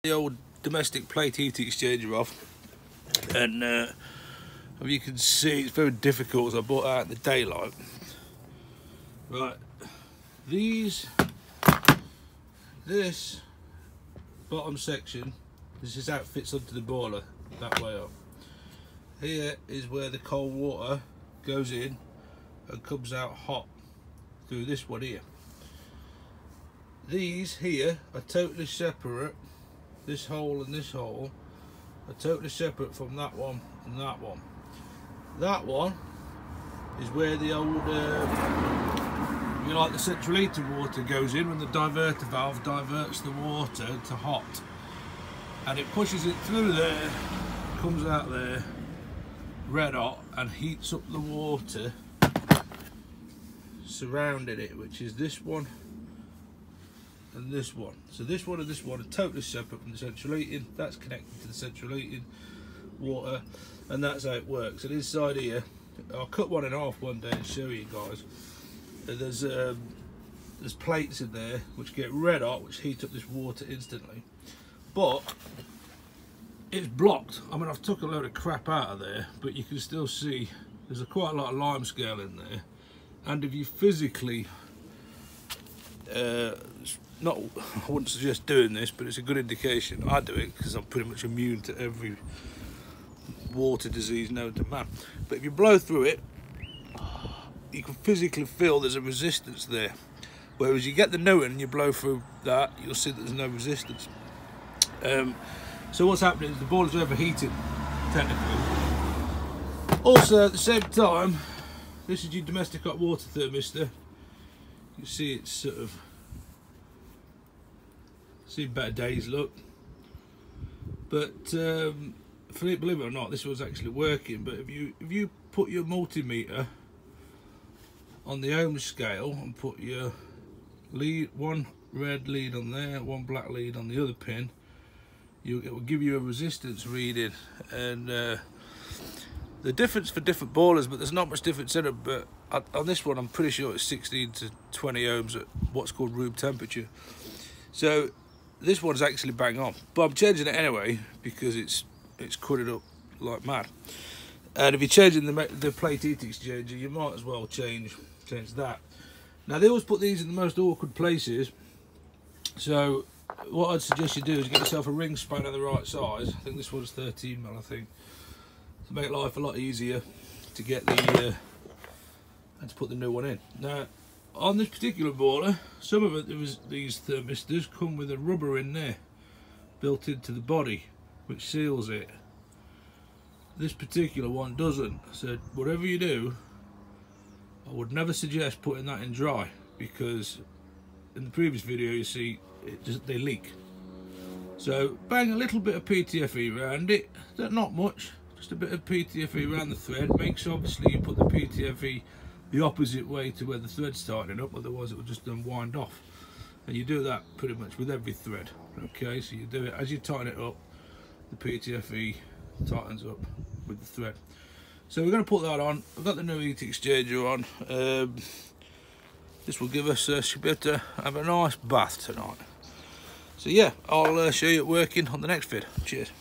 The old domestic plate heat exchanger off, and as you can see, it's very difficult, so I brought out in the daylight. Right, this bottom section, this is how it fits onto the boiler, that way up. Here is where the cold water goes in and comes out hot through this one here. These here are totally separate. This hole and this hole are totally separate from that one and that one. That one is where the old, you like the central heating water goes in when the diverter valve diverts the water to hot. And it pushes it through there, comes out there, red hot, and heats up the water surrounding it, which is this one and this one. So this one and this one are totally separate from the central heating. That's connected to the central heating water, and that's how it works. And inside here, I'll cut one in half one day and show you guys. There's plates in there which get red hot, which heat up this water instantly. But it's blocked. I mean, I've took a load of crap out of there, but you can still see there's quite a lot of lime scale in there. And if you physically, I wouldn't suggest doing this, but it's a good indication. I do it because I'm pretty much immune to every water disease known to man. But if you blow through it, you can physically feel there's a resistance there. Whereas you get the Newton and you blow through that, you'll see that there's no resistance. So what's happening is the boiler's overheating, technically. Also, at the same time, this is your domestic hot water thermistor. You see it's sort of seen better days, look. But believe it or not, this was actually working. But if you put your multimeter on the ohm scale and put your lead, one red lead on there, one black lead on the other pin, it will give you a resistance reading. And the difference for different boilers, but there's not much difference in it. But on this one, I'm pretty sure it's 16 to 20 ohms at what's called room temperature. So this one's actually bang on, but I'm changing it anyway because it's cutting up like mad. And if you're changing the plate heat exchanger, you might as well change that. Now they always put these in the most awkward places, so what I'd suggest you do is get yourself a ring spanner the right size. I think this one's 13mm, I think, to make life a lot easier to get the and to put the new one in. Now on this particular boiler, some of it, these thermistors come with a rubber in there built into the body which seals it. This particular one doesn't. So whatever you do, I would never suggest putting that in dry, because in the previous video you see they leak. So bang a little bit of PTFE around it, not much, just a bit of PTFE around the thread. Make sure obviously you put the PTFE the opposite way to where the thread's tightening up, otherwise it will just unwind off. And you do that pretty much with every thread. Okay, so you do it as you tighten it up, the PTFE tightens up with the thread. So we're going to put that on. I've got the new heat exchanger on. This will give us, should be able to have a nice bath tonight. So yeah, I'll show you it working on the next vid. Cheers.